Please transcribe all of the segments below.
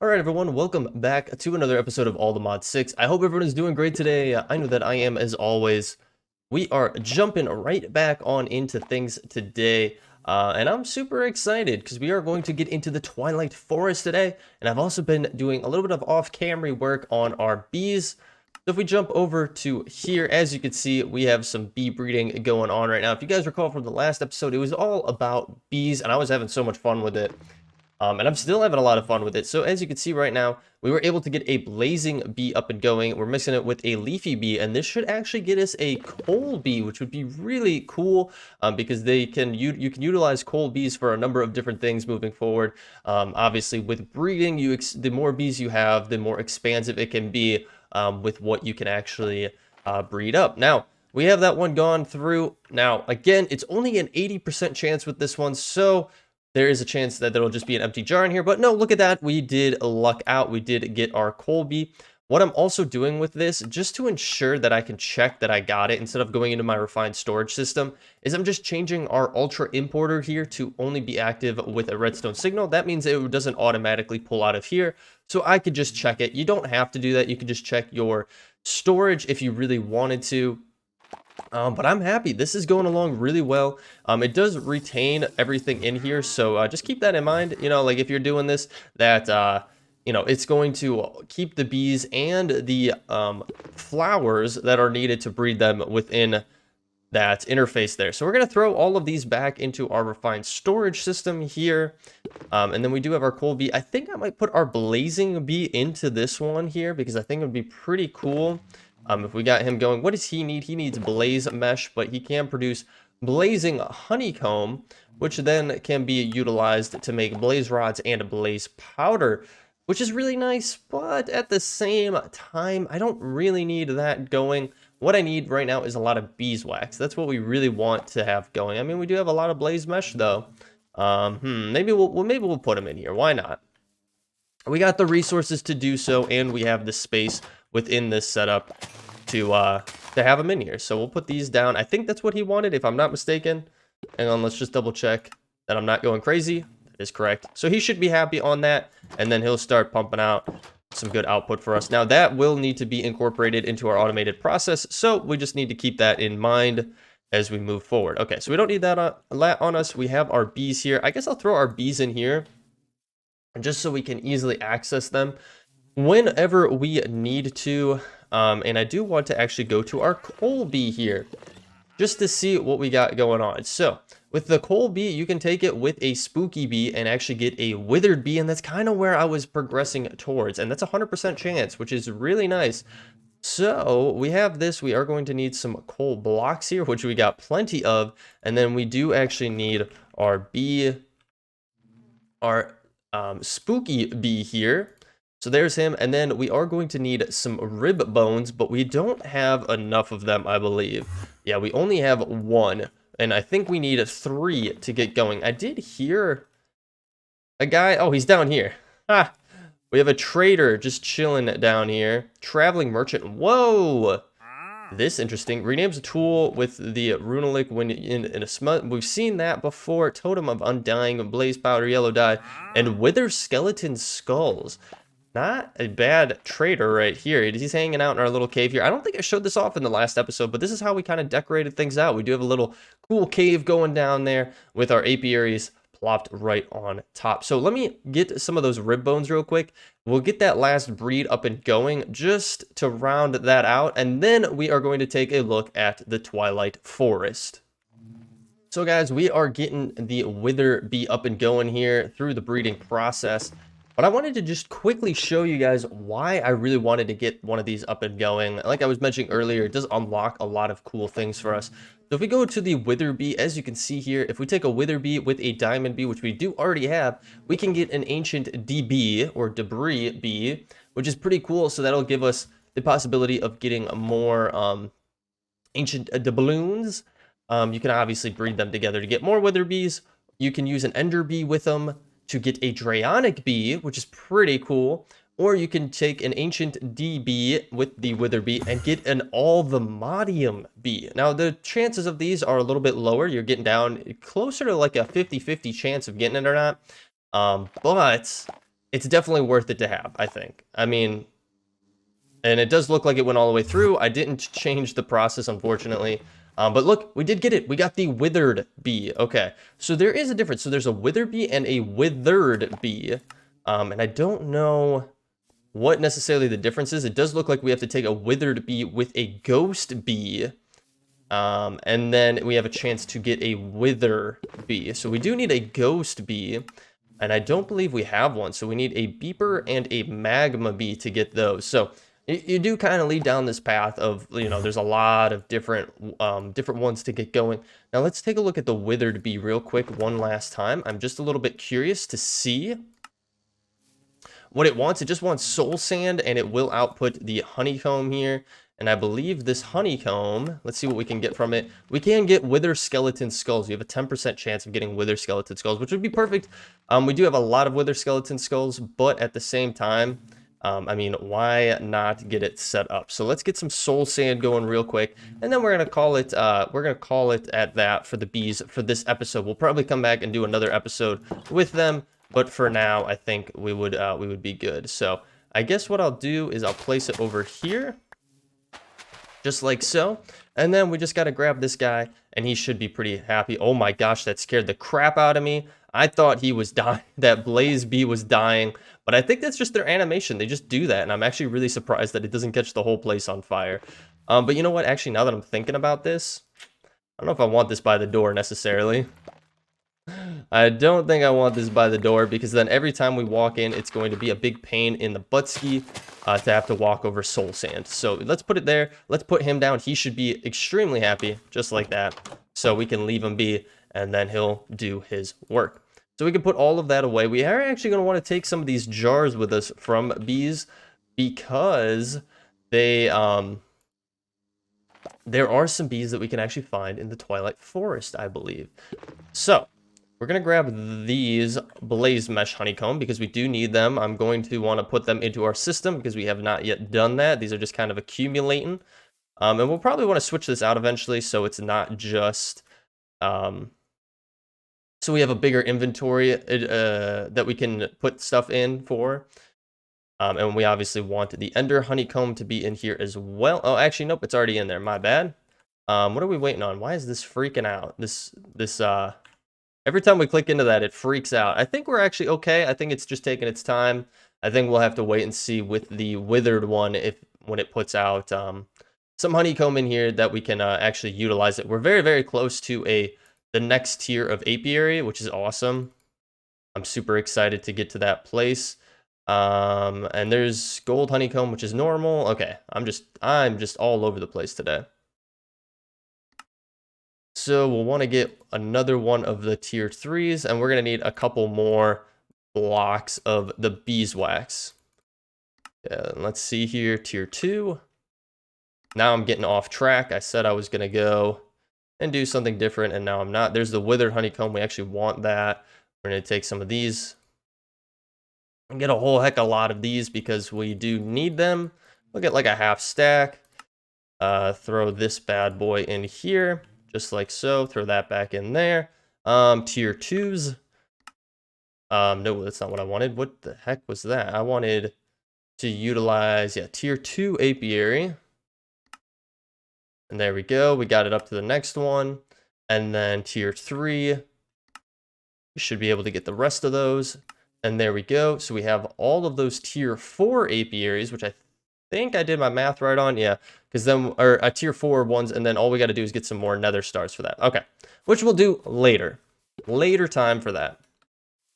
Alright everyone, welcome back to another episode of All the Mod 6. I hope everyone is doing great today. I know that I am as always. We are jumping right back on into things today. And I'm super excited because we are going to get into the Twilight Forest today. And I've also been doing a little bit of off-camera work on our bees. So if we jump over to here, as you can see, we have some bee breeding going on right now. If you guys recall from the last episode, it was all about bees and I was having so much fun with it. And I'm still having a lot of fun with it. So as you can see right now, we were able to get a blazing bee up and going. We're mixing it with a leafy bee, and this should actually get us a coal bee, which would be really cool because you can utilize coal bees for a number of different things moving forward. Obviously, with breeding, the more bees you have, the more expansive it can be with what you can actually breed up. Now, we have that one gone through. Now, again, it's only an 80% chance with this one, so there is a chance that there'll just be an empty jar in here, but no, look at that. We did luck out. We did get our coal bee. What I'm also doing with this, just to ensure that I can check that I got it instead of going into my refined storage system, is I'm just changing our ultra importer here to only be active with a redstone signal. That means it doesn't automatically pull out of here, so I could just check it. You don't have to do that. You can just check your storage if you really wanted to. But I'm happy. This is going along really well. It does retain everything in here, so just keep that in mind. You know, like if you're doing this, that you know, it's going to keep the bees and the flowers that are needed to breed them within that interface there. So we're going to throw all of these back into our refined storage system here. And then we do have our coal bee. I think I might put our blazing bee into this one here because I think it would be pretty cool. If we got him going. What does he need? He needs blaze mesh, but he can produce blazing honeycomb, which then can be utilized to make blaze rods and blaze powder, which is really nice, but at the same time, I don't really need that going. What I need right now is a lot of beeswax. That's what we really want to have going. I mean, we do have a lot of blaze mesh though. Maybe we'll put him in here. Why not? We got the resources to do so, and we have the space within this setup to have them in here. So we'll put these down. I think that's what he wanted, if I'm not mistaken. Hang on, let's just double check that I'm not going crazy. That is correct. So he should be happy on that, and then he'll start pumping out some good output for us. Now that will need to be incorporated into our automated process, so we just need to keep that in mind as we move forward. Okay, so we don't need that on us. We have our bees here. I guess I'll throw our bees in here just so we can easily access them whenever we need to. And I do want to actually go to our coal bee here just to see what we got going on. So with the coal bee, you can take it with a spooky bee and actually get a withered bee, and that's kind of where I was progressing towards, and that's 100% chance, which is really nice. So we have this. We are going to need some coal blocks here, which we got plenty of, and then we do actually need our bee, our spooky bee here. So there's him, and then we are going to need some rib bones, but we don't have enough of them, I believe. Yeah, we only have one, and I think we need 3 to get going. I did hear a guy. Oh, he's down here. Ah, we have a trader just chilling down here. Traveling merchant. Whoa! This interesting. Renames a tool with the runalik when in a smut. We've seen that before. Totem of undying, blaze powder, yellow dye, and wither skeleton skulls. Not a bad trader right here. He's hanging out in our little cave here. I don't think I showed this off in the last episode, but this is how we kind of decorated things out. We do have a little cool cave going down there with our apiaries plopped right on top. So let me get some of those rib bones real quick. We'll get that last breed up and going just to round that out, and then we are going to take a look at the Twilight Forest. So guys, we are getting the wither bee up and going here through the breeding process. But I wanted to just quickly show you guys why I really wanted to get one of these up and going. Like I was mentioning earlier, it does unlock a lot of cool things for us. So if we go to the wither bee, as you can see here, if we take a wither bee with a diamond bee, which we do already have, we can get an ancient DB or debris bee, which is pretty cool. So that'll give us the possibility of getting more ancient doubloons. You can obviously breed them together to get more wither bees. You can use an ender bee with them to get a Drayonic bee, which is pretty cool. Or you can take an ancient DB with the wither bee and get an Alvimodium bee. Now the chances of these are a little bit lower. You're getting down closer to like a 50-50 chance of getting it or not. But it's definitely worth it to have, I think. I mean, and it does look like it went all the way through. I didn't change the process, unfortunately. But look, we did get it. We got the withered bee. Okay, so there is a difference. So there's a withered bee and a withered bee. And I don't know what necessarily the difference is. It does look like we have to take a withered bee with a ghost bee. And then we have a chance to get a wither bee. So we do need a ghost bee. And I don't believe we have one. So we need a beeper and a magma bee to get those. So you do kind of lead down this path of, you know, there's a lot of different ones to get going. Now let's take a look at the withered bee real quick one last time. I'm just a little bit curious to see what it wants. It just wants soul sand, and it will output the honeycomb here. And I believe this honeycomb, let's see what we can get from it. We can get wither skeleton skulls. You have a 10% chance of getting wither skeleton skulls, which would be perfect. We do have a lot of wither skeleton skulls, but at the same time, I mean, why not get it set up? So let's get some soul sand going real quick, and then we're gonna call it. At that for the bees for this episode. We'll probably come back and do another episode with them, but for now, I think we would be good. So I guess what I'll do is I'll place it over here, just like so. And then we just got to grab this guy, and he should be pretty happy. Oh my gosh, that scared the crap out of me. I thought he was dying. That blaze bee was dying, but I think that's just their animation. They just do that, and I'm actually really surprised that it doesn't catch the whole place on fire. But you know what? Actually, now that I'm thinking about this, I don't know if I want this by the door necessarily. I don't think I want this by the door, because then every time we walk in, it's going to be a big pain in the buttski to have to walk over soul sand. So let's put it there. Let's put him down. He should be extremely happy, just like that. So we can leave him be, and then he'll do his work. So we can put all of that away. We are actually going to want to take some of these jars with us from bees, because they there are some bees that we can actually find in the Twilight Forest, I believe. So we're going to grab these blaze mesh honeycomb, because we do need them. I'm going to want to put them into our system, because we have not yet done that. These are just kind of accumulating. And we'll probably want to switch this out eventually, so it's not just... so we have a bigger inventory that we can put stuff in for. And we obviously want the ender honeycomb to be in here as well. Oh, actually, nope, it's already in there. My bad. What are we waiting on? Why is this freaking out? Every time we click into that, it freaks out. I think we're actually okay. I think it's just taking its time. I think we'll have to wait and see with the withered one when it puts out some honeycomb in here that we can actually utilize it. We're very, very close to the next tier of apiary, which is awesome. I'm super excited to get to that place. And there's gold honeycomb, which is normal. Okay, I'm just all over the place today. So we'll want to get another one of the tier 3s, and we're going to need a couple more blocks of the beeswax. Let's see here, tier 2. Now I'm getting off track. I said I was going to go and do something different, and now I'm not. There's the withered honeycomb. We actually want that. We're going to take some of these and get a whole heck of a lot of these, because we do need them. We'll get like a half stack. Throw this bad boy in here. Just like so, throw that back in there. Tier 2s. No, that's not what I wanted. What the heck was that? I wanted to utilize, yeah, tier 2 apiary. And there we go. We got it up to the next one. And then tier 3. We should be able to get the rest of those. And there we go. So we have all of those tier 4 apiaries, which I think I did my math right on. Yeah, because then, or tier 4 ones, and then all we got to do is get some more nether stars for that. Okay, which we'll do later time for that.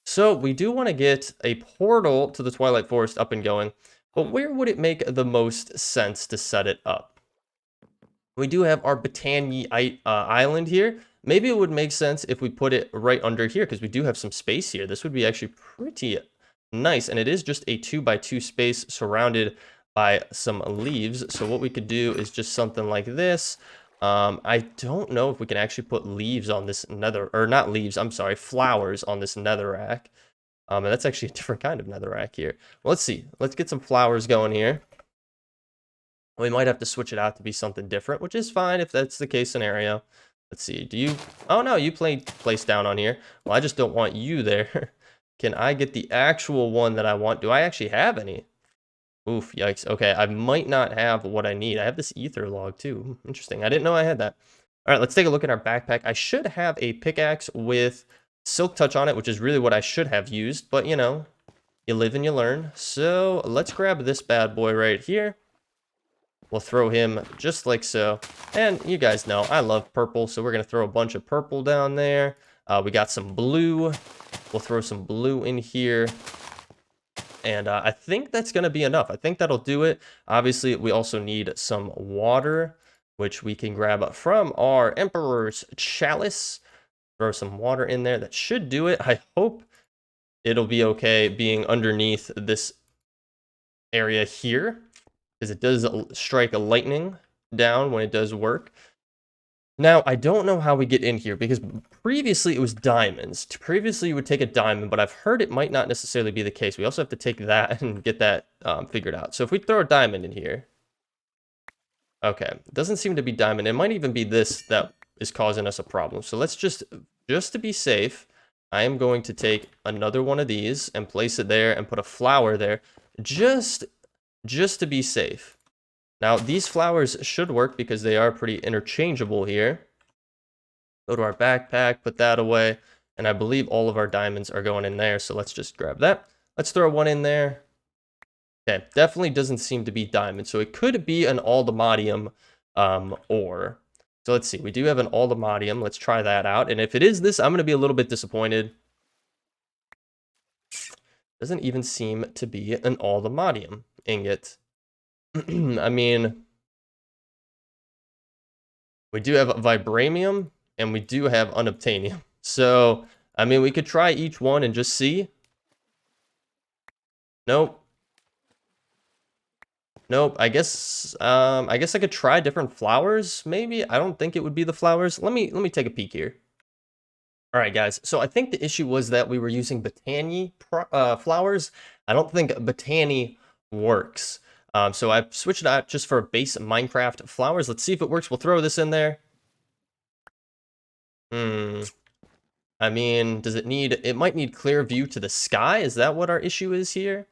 So we do want to get a portal to the Twilight Forest up and going, but where would it make the most sense to set it up? We do have our Botany Island here. Maybe it would make sense if we put it right under here, because we do have some space here. This would be actually pretty nice, and it is just a 2x2 space surrounded by some leaves. So what we could do is just something like this. I don't know if we can actually put leaves on this nether, or not leaves, I'm sorry, flowers on this netherrack. And that's actually a different kind of netherrack here. Well, let's see. Let's get some flowers going here. We might have to switch it out to be something different, which is fine if that's the case scenario. Let's see. Do you... Oh, no, you place down on here. Well, I just don't want you there. Can I get the actual one that I want? Do I actually have any? Oof, yikes. Okay, I might not have what I need. I have this ether log too. Interesting. I didn't know I had that. All right, let's take a look at our backpack. I should have a pickaxe with silk touch on it, which is really what I should have used. But, you know, you live and you learn. So let's grab this bad boy right here. We'll throw him just like so. And you guys know, I love purple, so we're going to throw a bunch of purple down there. We got some blue. We'll throw some blue in here. And I think that's going to be enough. I think that'll do it. Obviously, we also need some water, which we can grab from our Emperor's Chalice. Throw some water in there. That should do it. I hope it'll be okay being underneath this area here, because it does strike a lightning down when it does work. Now, I don't know how we get in here, because previously it was diamonds. Previously you would take a diamond, but I've heard it might not necessarily be the case. We also have to take that and get that figured out. So if we throw a diamond in here. Okay, it doesn't seem to be diamond. It might even be this that is causing us a problem. So let's just to be safe, I am going to take another one of these and place it there and put a flower there. Just to be safe. Now, these flowers should work because they are pretty interchangeable here. Go to our backpack, put that away, and I believe all of our diamonds are going in there, so let's just grab that. Let's throw one in there. Okay, definitely doesn't seem to be diamond, so it could be an aldemodium ore. So let's see, we do have an aldemodium. Let's try that out, and if it is this, I'm going to be a little bit disappointed. Doesn't even seem to be an aldemodium ingot. I mean, we do have vibranium and we do have unobtainium. So, I mean, we could try each one and just see. Nope. Nope. I guess I could try different flowers, maybe. I don't think it would be the flowers. Let me take a peek here. All right, guys. So I think the issue was that we were using Botany flowers. I don't think Botany works. So I switched it out just for base Minecraft flowers. Let's see if it works. We'll throw this in there. I mean, does it need... It might need clear view to the sky. Is that what our issue is here?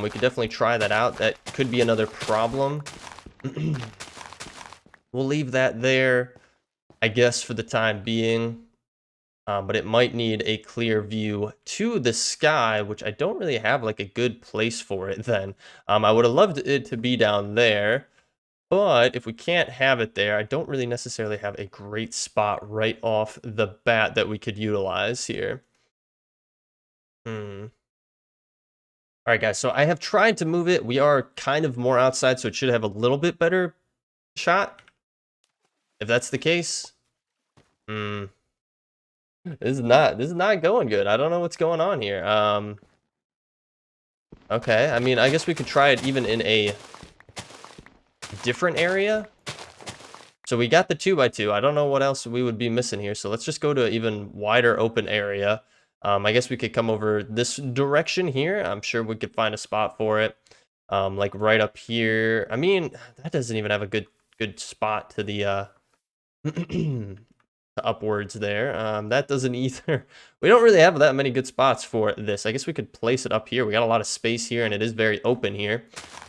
We could definitely try that out. That could be another problem. We'll leave that there, I guess, for the time being. But it might need a clear view to the sky, which I don't really have like a good place for it then. I would have loved it to be down there, but if we can't have it there, I don't really necessarily have a great spot right off the bat that we could utilize here. All right, guys, so I have tried to move it. We are kind of more outside, so it should have a little bit better shot. If that's the case. This is not going good. I don't know what's going on here. Okay, I mean, I guess we could try it even in a different area. So we got the 2x2. I don't know what else we would be missing here. So let's just go to an even wider open area. I guess we could come over this direction here. I'm sure we could find a spot for it. Like right up here. I mean, that doesn't even have a good spot to the upwards there. That doesn't either. We don't really have that many good spots for this. I guess we could place it up here. We got a lot of space here and it is very open here.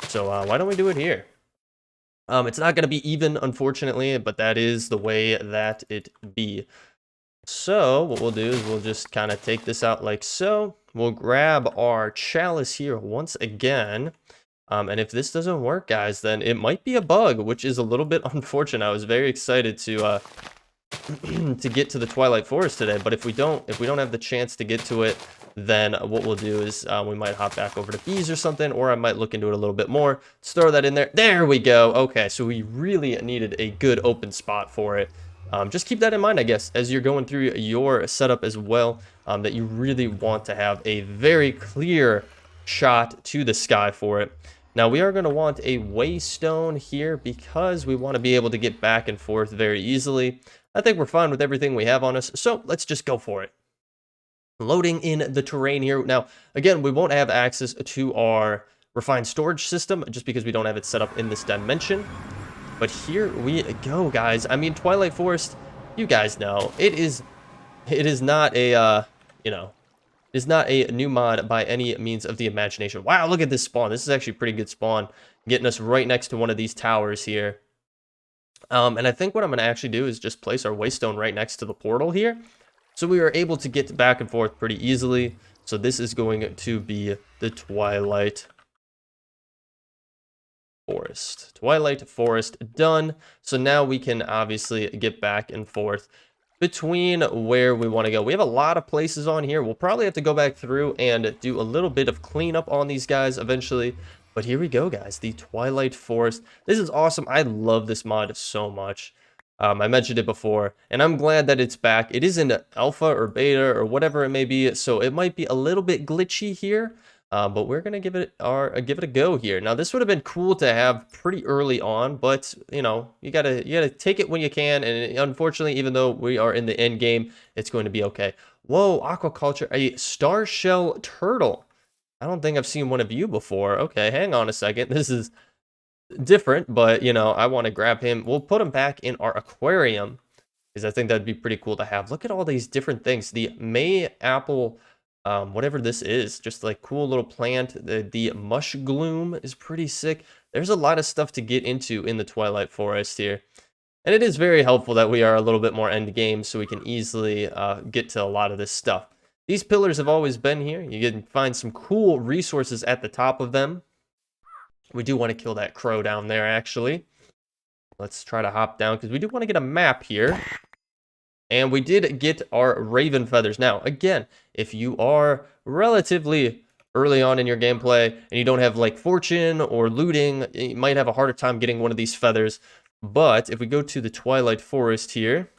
So why don't we do it here? It's not going to be even, unfortunately, but that is the way that it be. So what we'll do is we'll just kind of take this out like so. We'll grab our chalice here once again. And if this doesn't work, guys, then it might be a bug, which is a little bit unfortunate. I was very excited to get to the Twilight Forest today, but if we don't have the chance to get to it, then what we'll do is we might hop back over to bees or something, or I might look into it a little bit more. Let's throw that in there. There we go. Okay, so we really needed a good open spot for it. Just keep that in mind, I guess, as you're going through your setup as well, that you really want to have a very clear shot to the sky for it. Now, we are going to want a waystone here because we want to be able to get back and forth very easily. I think we're fine with everything we have on us, so let's just go for it. Loading in the terrain here. Now, again, we won't have access to our refined storage system just because we don't have it set up in this dimension. But here we go, guys. I mean, Twilight Forest, you guys know, it is not a, you know, is not a new mod by any means of the imagination. Wow, look at this spawn. This is actually a pretty good spawn, getting us right next to one of these towers here. And I think what I'm going to actually do is just place our waystone right next to the portal here. So we are able to get back and forth pretty easily. So this is going to be the Twilight Forest. Twilight Forest done. So now we can obviously get back and forth between where we want to go. We have a lot of places on here. We'll probably have to go back through and do a little bit of cleanup on these guys eventually. But here we go, guys. The Twilight Forest. This is awesome. I love this mod so much. I mentioned it before, and I'm glad that it's back. It is in alpha or beta or whatever it may be, so it might be a little bit glitchy here. But we're gonna give it a go here. Now this would have been cool to have pretty early on, but you know you gotta take it when you can. And unfortunately, even though we are in the end game, it's going to be okay. Whoa, aquaculture, a star shell turtle. I don't think I've seen one of you before. Okay, hang on a second. This is different, but you know I want to grab him. We'll put him back in our aquarium because I think that'd be pretty cool to have. Look at all these different things. The May apple. Whatever this is, just like cool little plant. The mush gloom is pretty sick. There's a lot of stuff to get into in the Twilight Forest here. And it is very helpful that we are a little bit more end game so we can easily get to a lot of this stuff. These pillars have always been here. You can find some cool resources at the top of them. We do want to kill that crow down there, actually. Let's try to hop down because we do want to get a map here. And we did get our raven feathers. Now, again, if you are relatively early on in your gameplay and you don't have like fortune or looting, you might have a harder time getting one of these feathers. But if we go to the Twilight Forest here,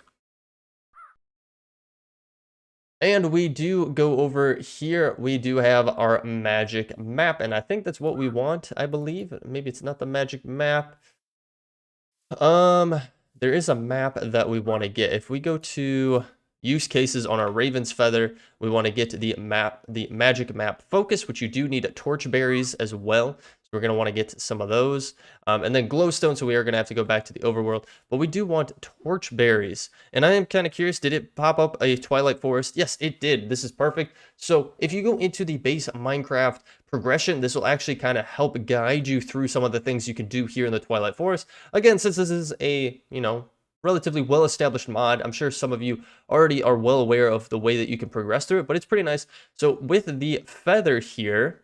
and we do go over here, we do have our magic map. And I think that's what we want, I believe. Maybe it's not the magic map. There is a map that we want to get. If we go to use cases on our Raven's Feather, we want to get the map, the magic map focus, which you do need torch berries as well. So we're going to want to get some of those. And then glowstone, so we are going to have to go back to the overworld. But we do want torch berries. And I am kind of curious, did it pop up a Twilight Forest? Yes, it did. This is perfect. So if you go into the base Minecraft progression, this will actually kind of help guide you through some of the things you can do here in the Twilight Forest. Again, since this is a, you know, relatively well-established mod, I'm sure some of you already are well aware of the way that you can progress through it, but it's pretty nice. So with the feather here,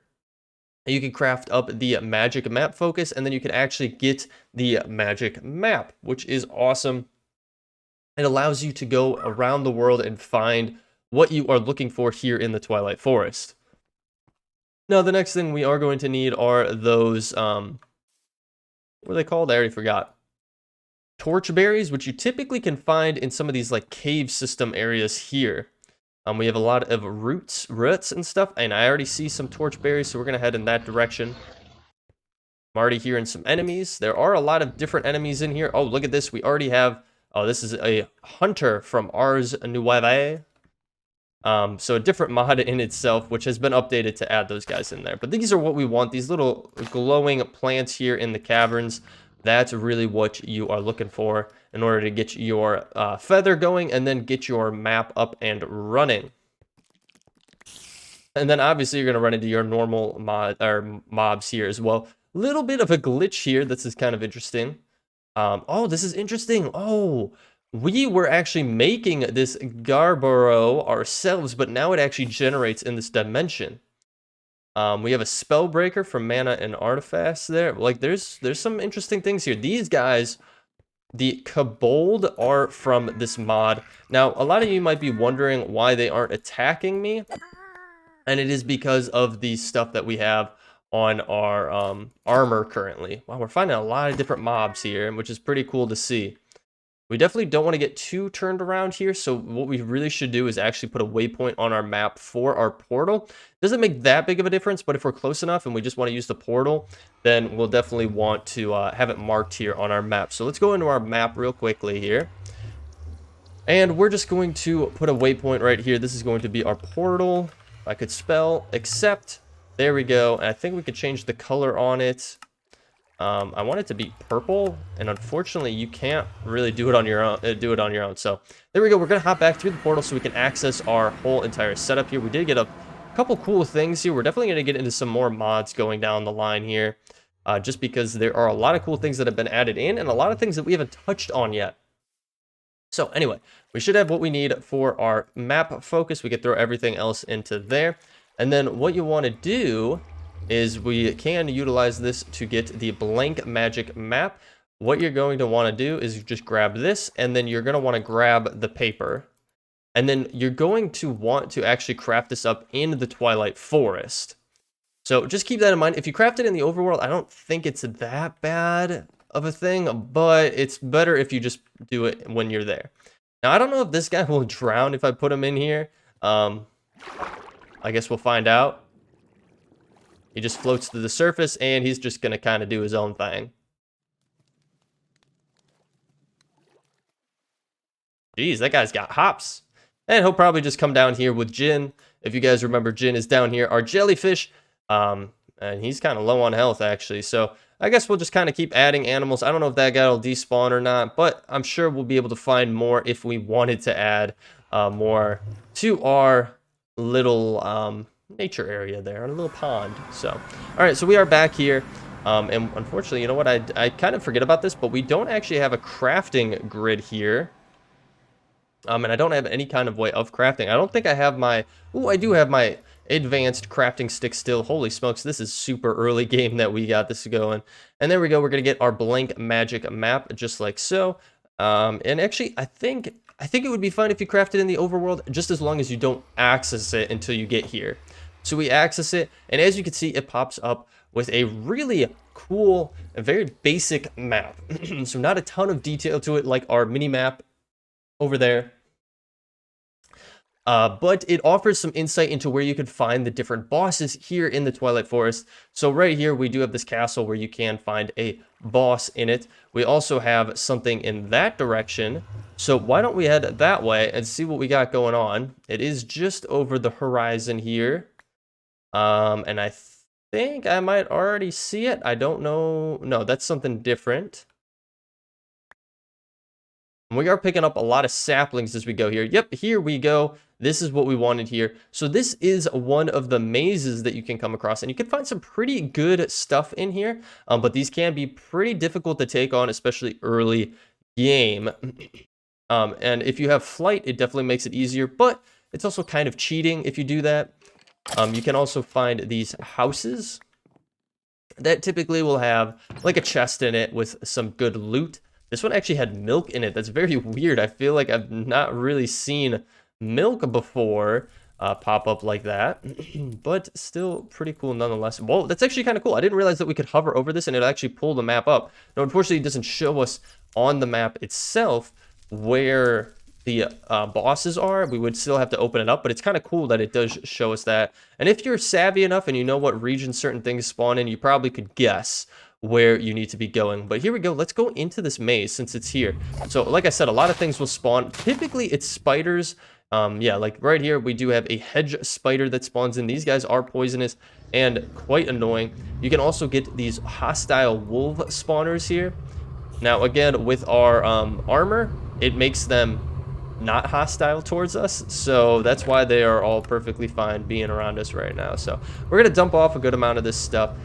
you can craft up the magic map focus, and then you can actually get the magic map, which is awesome. It allows you to go around the world and find what you are looking for here in the Twilight Forest. Now, the next thing we are going to need are those, what are they called? I already forgot. Torch berries, which you typically can find in some of these like cave system areas here. We have a lot of roots and stuff, and I already see some torch berries, so we're gonna head in that direction. I'm already hearing some enemies. There are a lot of different enemies in here. Oh, look at this. We already have, oh, this is a hunter from Ars Nueve. So a different mod in itself, which has been updated to add those guys in there. But these are what we want, these little glowing plants here in the caverns. That's really what you are looking for in order to get your feather going and then get your map up and running. And then obviously you're going to run into your normal mobs here as well. Little bit of a glitch here. This is kind of interesting. Oh, this is interesting. Oh, we were actually making this Garbaro ourselves, but now it actually generates in this dimension. We have a spell breaker from mana and artifacts there. Like there's some interesting things here. These guys, the Kobold, are from this mod. Now, a lot of you might be wondering why they aren't attacking me. And it is because of the stuff that we have on our armor currently. Wow, we're finding a lot of different mobs here, which is pretty cool to see. We definitely don't want to get too turned around here, so what we really should do is actually put a waypoint on our map for our portal. Doesn't make that big of a difference, but if we're close enough and we just want to use the portal, then we'll definitely want to have it marked here on our map. So let's go into our map real quickly here. And we're just going to put a waypoint right here. This is going to be our portal. If I could spell accept. There we go. And I think we could change the color on it. I want it to be purple, and unfortunately you can't really do it on your own. So there we go. We're gonna hop back through the portal so we can access our whole entire setup here. We did get a couple cool things here. We're definitely going to get into some more mods going down the line here, just because there are a lot of cool things that have been added in and a lot of things that we haven't touched on yet. So anyway, we should have what we need for our map focus. We could throw everything else into there. And then what you want to do is we can utilize this to get the blank magic map. What you're going to want to do is just grab this, and then you're going to want to grab the paper. And then you're going to want to actually craft this up in the Twilight Forest. So just keep that in mind. If you craft it in the overworld, I don't think it's that bad of a thing, but it's better if you just do it when you're there. Now, I don't know if this guy will drown if I put him in here. I guess we'll find out. He just floats to the surface, and he's just going to kind of do his own thing. Jeez, that guy's got hops. And he'll probably just come down here with Jin. If you guys remember, Jin is down here, our jellyfish. And he's kind of low on health, actually. So I guess we'll just kind of keep adding animals. I don't know if that guy will despawn or not, but I'm sure we'll be able to find more if we wanted to add more to our little nature area there, our little pond. So, all right, so we are back here. And unfortunately, you know what? I kind of forget about this, but we don't actually have a crafting grid here. And I don't have any kind of way of crafting. I don't think I have my... Ooh, I do have my advanced crafting stick still. Holy smokes, this is super early game that we got this going. And there we go. We're going to get our blank magic map just like so. And actually, I think it would be fine if you craft it in the overworld, just as long as you don't access it until you get here. So we access it, and as you can see, it pops up with a really cool, a very basic map. So not a ton of detail to it like our mini map over there, but it offers some insight into where you could find the different bosses here in the Twilight Forest. So right here we do have this castle where you can find a boss in it. We also have something in that direction, so why don't we head that way and see what we got going on. It is just over the horizon here, and I think I might already see it. I don't know. No, that's something different. We are picking up a lot of saplings as we go here. Yep, here we go. This is what we wanted here. So this is one of the mazes that you can come across, and you can find some pretty good stuff in here, but these can be pretty difficult to take on, especially early game. And if you have flight, it definitely makes it easier, but it's also kind of cheating if you do that. You can also find these houses that typically will have like a chest in it with some good loot. This one actually had milk in it. That's very weird. I feel like I've not really seen milk before pop up like that, but still pretty cool nonetheless. Whoa, that's actually kind of cool. I didn't realize that we could hover over this and it'll actually pull the map up. Now, unfortunately, it doesn't show us on the map itself where the bosses are. We would still have to open it up, but it's kind of cool that it does show us that. And if you're savvy enough and you know what region certain things spawn in, you probably could guess where you need to be going. But here we go. Let's go into this maze since it's here. So like I said, a lot of things will spawn. Typically it's spiders. Yeah, like right here we do have a hedge spider that spawns in. These guys are poisonous and quite annoying. You can also get these hostile wolf spawners here. Now again, with our armor, it makes them not hostile towards us, so that's why they are all perfectly fine being around us right now. So we're gonna dump off a good amount of this stuff.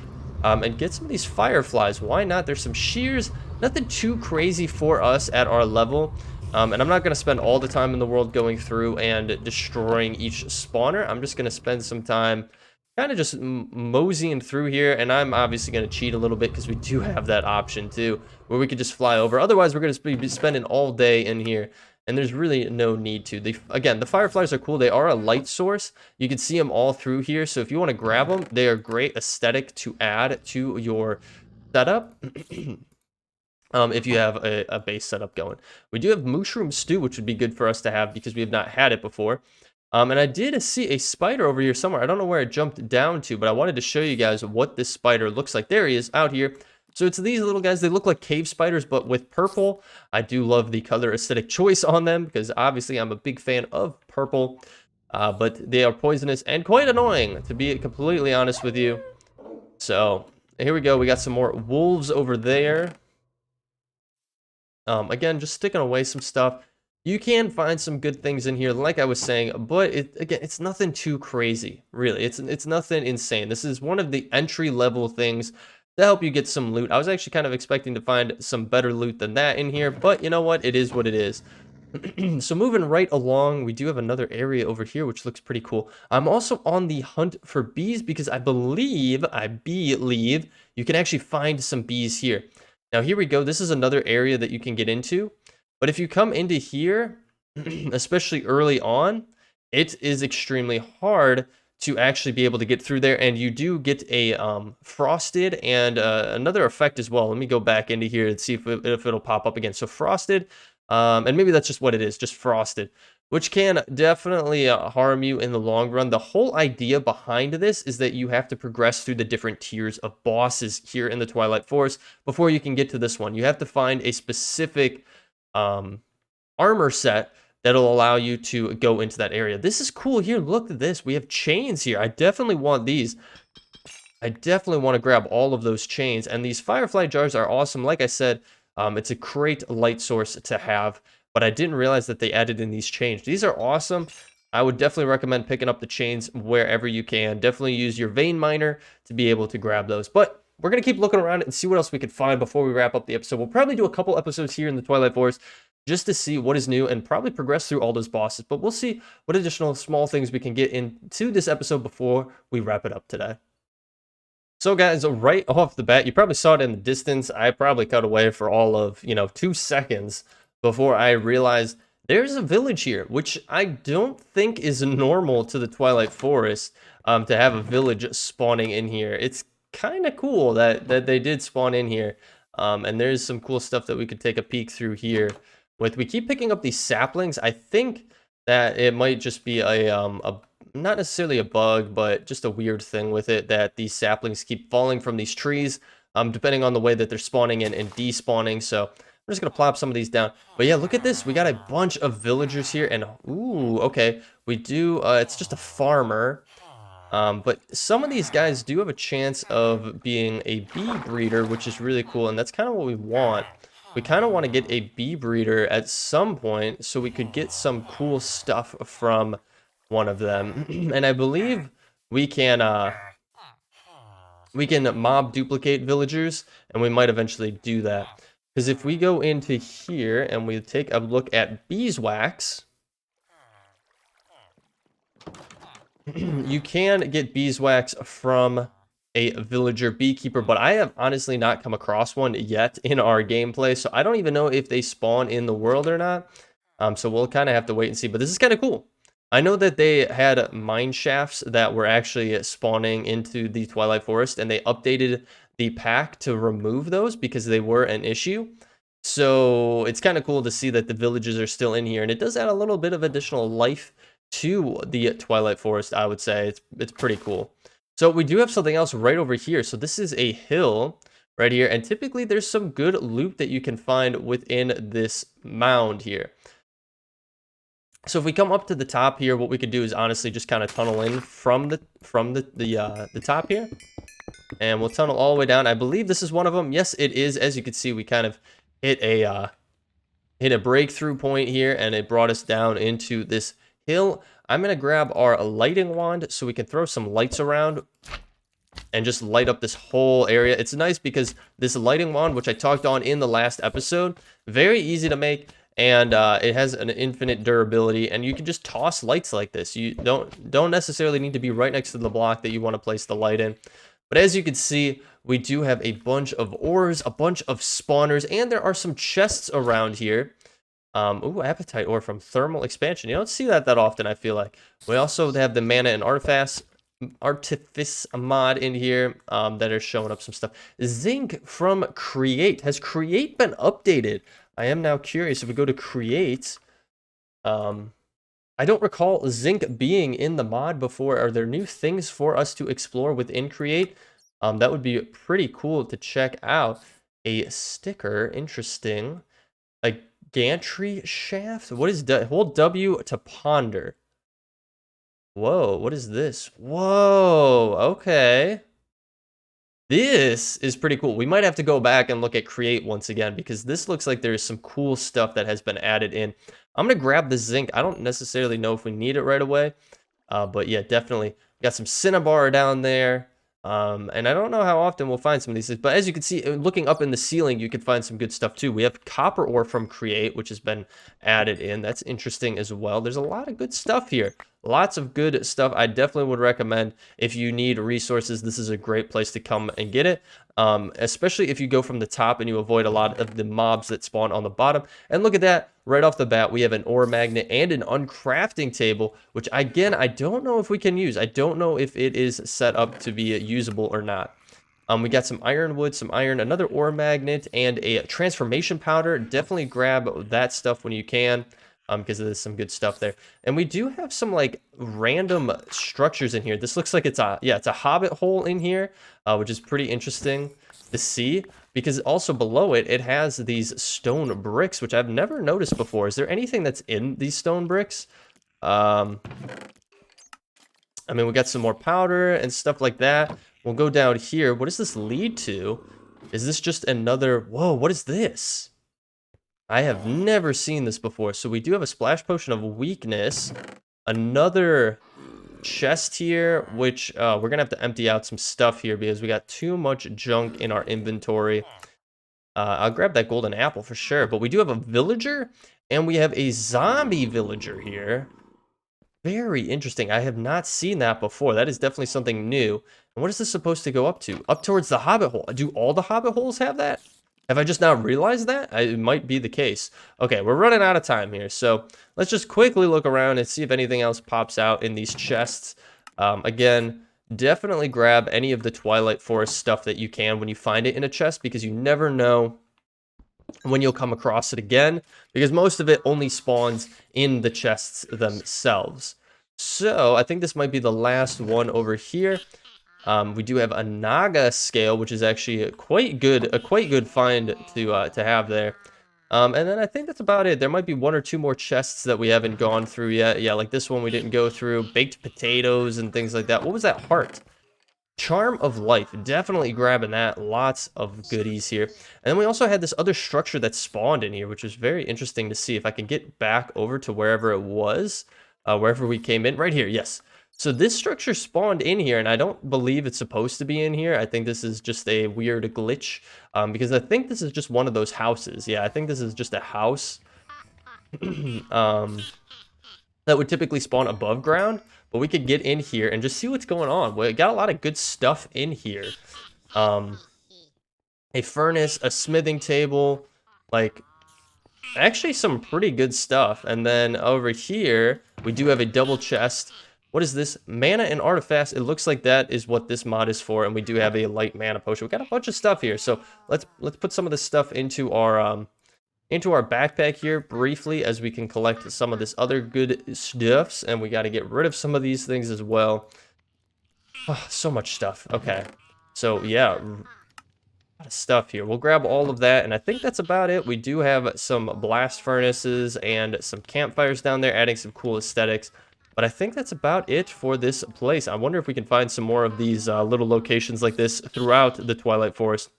And get some of these fireflies. Why not? There's some shears. Nothing too crazy for us at our level. And I'm not going to spend all the time in the world going through and destroying each spawner. I'm just going to spend some time kind of just moseying through here. And I'm obviously going to cheat a little bit because we do have that option too, where we could just fly over. Otherwise, we're going to be spending all day in here. And there's really no need to. Again, the fireflies are cool. They are a light source. You can see them all through here. So if you want to grab them, they are great aesthetic to add to your setup. If you have a base setup going. We do have mushroom stew, which would be good for us to have because we have not had it before. And I did see a spider over here somewhere. I don't know where it jumped down to, but I wanted to show you guys what this spider looks like. There he is out here. So it's these little guys. They look like cave spiders, but with purple. I do love the color aesthetic choice on them because obviously I'm a big fan of purple. But they are poisonous and quite annoying, to be completely honest with you. So here we go. We got some more wolves over there. Again, just sticking away some stuff. You can find some good things in here, like I was saying, but again, it's nothing too crazy, really. It's nothing insane. This is one of the entry level things to help you get some loot. I was actually kind of expecting to find some better loot than that in here, but you know what? It is what it is. So moving right along, we do have another area over here, which looks pretty cool. I'm also on the hunt for bees because I believe you can actually find some bees here. Now here we go. This is another area that you can get into. But if you come into here, especially early on, it is extremely hard to actually be able to get through there. And you do get a frosted and another effect as well. Let me go back into here and see if it'll pop up again. So frosted, and maybe that's just what it is, just frosted, which can definitely harm you in the long run. The whole idea behind this is that you have to progress through the different tiers of bosses here in the Twilight Forest before you can get to this one. You have to find a specific armor set that'll allow you to go into that area. This is cool here. Look at this. We have chains here. I definitely want these. I definitely want to grab all of those chains. And these firefly jars are awesome. Like I said, it's a great light source to have, but I didn't realize that they added in these chains. These are awesome. I would definitely recommend picking up the chains wherever you can. Definitely use your vein miner to be able to grab those. But we're going to keep looking around and see what else we can find before we wrap up the episode. We'll probably do a couple episodes here in the Twilight Forest just to see what is new and probably progress through all those bosses. But we'll see what additional small things we can get into this episode before we wrap it up today. So guys, right off the bat, you probably saw it in the distance. I probably cut away for all of, 2 seconds before I realized there's a village here, which I don't think is normal to the Twilight Forest, to have a village spawning in here. It's kind of cool that they did spawn in here. And there's some cool stuff that we could take a peek through here. We keep picking up these saplings. I think that it might just be a not necessarily a bug, but just a weird thing with it, that these saplings keep falling from these trees, depending on the way that they're spawning in and despawning. So I'm just gonna plop some of these down. But yeah, look at this. We got a bunch of villagers here, and ooh, okay, we do. It's just a farmer. But some of these guys do have a chance of being a bee breeder, which is really cool, and that's kind of what we want. We kind of want to get a bee breeder at some point so we could get some cool stuff from one of them. And I believe we can mob duplicate villagers, and we might eventually do that. Because if we go into here and we take a look at beeswax, you can get beeswax from a villager beekeeper, but I have honestly not come across one yet in our gameplay, so I don't even know if they spawn in the world or not. So we'll kind of have to wait and see, but this is kind of cool. I know that they had mine shafts that were actually spawning into the Twilight Forest, and they updated the pack to remove those because they were an issue. So it's kind of cool to see that the villages are still in here, and it does add a little bit of additional life to the Twilight Forest, I would say. It's pretty cool. So we do have something else right over here. So this is a hill right here, and typically there's some good loot that you can find within this mound here. So if we come up to the top here, what we could do is honestly just kind of tunnel in from the top here, and we'll tunnel all the way down. I believe this is one of them. Yes, it is. As you can see, we kind of hit a breakthrough point here, and it brought us down into this hill. I'm gonna grab our lighting wand so we can throw some lights around and just light up this whole area. It's nice because this lighting wand, which I talked on in the last episode, very easy to make, and it has an infinite durability, and you can just toss lights like this. You don't necessarily need to be right next to the block that you want to place the light in. But as you can see, we do have a bunch of ores, a bunch of spawners, and there are some chests around here. Ooh, appetite ore from thermal expansion. You don't see that often, I feel like. We also have the mana and artifice mod in here, that are showing up some stuff. Zinc from create. Has create been updated? I am now curious. If we go to create, I don't recall zinc being in the mod before. Are there new things for us to explore within create? That would be pretty cool to check out. A sticker, interesting. A gantry shaft? What is that? Hold W to ponder. Whoa, what is this? Whoa, okay. This is pretty cool. We might have to go back and look at create once again, because this looks like there's some cool stuff that has been added in. I'm gonna grab the zinc. I don't necessarily know if we need it right away. But yeah, definitely. We got some cinnabar down there. And I don't know how often we'll find some of these things, but as you can see, looking up in the ceiling, you can find some good stuff too. We have copper ore from Create, which has been added in. That's interesting as well. There's a lot of good stuff here. Lots of good stuff. I definitely would recommend if you need resources, this is a great place to come and get it. Especially if you go from the top and you avoid a lot of the mobs that spawn on the bottom. And look at that, right off the bat, we have an ore magnet and an uncrafting table, which again, I don't know if we can use. I don't know if it is set up to be usable or not. We got some ironwood, some iron, another ore magnet, and a transformation powder. Definitely grab that stuff when you can, because there's some good stuff there. And we do have some like random structures in here. This looks like it's a hobbit hole in here, which is pretty interesting to see, because also below it, it has these stone bricks, which I've never noticed before. Is there anything that's in these stone bricks? I mean, we got some more powder and stuff like that. We'll go down here. What does this lead to? Is this just another... Whoa, what is this? I have never seen this before. So we do have a splash potion of weakness. Another chest here, which we're going to have to empty out some stuff here because we got too much junk in our inventory. I'll grab that golden apple for sure. But we do have a villager, and we have a zombie villager here. Very interesting. I have not seen that before. That is definitely something new. And what is this supposed to go up to? Up towards the hobbit hole. Do all the hobbit holes have that? Have I just not realized that? It might be the case. Okay, we're running out of time here. So let's just quickly look around and see if anything else pops out in these chests. Again, definitely grab any of the Twilight Forest stuff that you can when you find it in a chest, because you never know when you'll come across it again, because most of it only spawns in the chests themselves. So I think this might be the last one over here. We do have a Naga scale, which is actually a quite good find to have there. And then I think that's about it. There might be one or two more chests that we haven't gone through yet. Yeah, like this one we didn't go through. Baked potatoes and things like that. What was that heart? Charm of Life, definitely grabbing that. Lots of goodies here. And then we also had this other structure that spawned in here, which was very interesting to see. If I can get back over to wherever it was, wherever we came in, right here, yes. So this structure spawned in here, and I don't believe it's supposed to be in here. I think this is just a weird glitch, because I think this is just one of those houses. Yeah, I think this is just a house that would typically spawn above ground. But we could get in here and just see what's going on. We got a lot of good stuff in here. A furnace, a smithing table, like actually some pretty good stuff. And then over here, we do have a double chest. What is this? Mana and artifacts. It looks like that is what this mod is for. And we do have a light mana potion. We got a bunch of stuff here. So let's put some of this stuff into our backpack here briefly, as we can collect some of this other good stuffs, and we got to get rid of some of these things as well. Oh, so much stuff. Okay, so yeah, a lot of stuff here. We'll grab all of that, and I think that's about it. We do have some blast furnaces and some campfires down there, adding some cool aesthetics. But I think that's about it for this place. I wonder if we can find some more of these little locations like this throughout the Twilight Forest.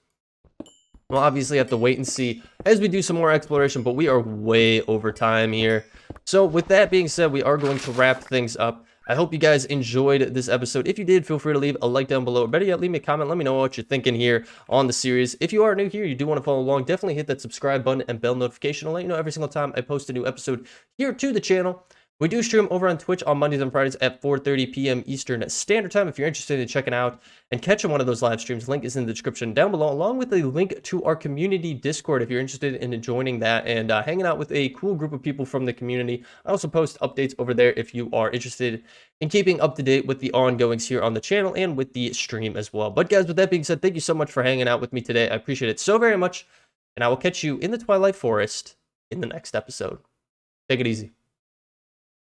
We'll obviously have to wait and see as we do some more exploration, but we are way over time here. So with that being said, we are going to wrap things up. I hope you guys enjoyed this episode. If you did, feel free to leave a like down below, or better yet, leave me a comment. Let me know what you're thinking here on the series. If you are new here, you do want to follow along, definitely hit that subscribe button and bell notification. I'll let you know every single time I post a new episode here to the channel. We do stream over on Twitch on Mondays and Fridays at 4:30 p.m. Eastern Standard Time. If you're interested in checking out and catching one of those live streams, link is in the description down below, along with a link to our community Discord if you're interested in joining that and hanging out with a cool group of people from the community. I also post updates over there if you are interested in keeping up to date with the ongoings here on the channel and with the stream as well. But guys, with that being said, thank you so much for hanging out with me today. I appreciate it so very much, and I will catch you in the Twilight Forest in the next episode. Take it easy.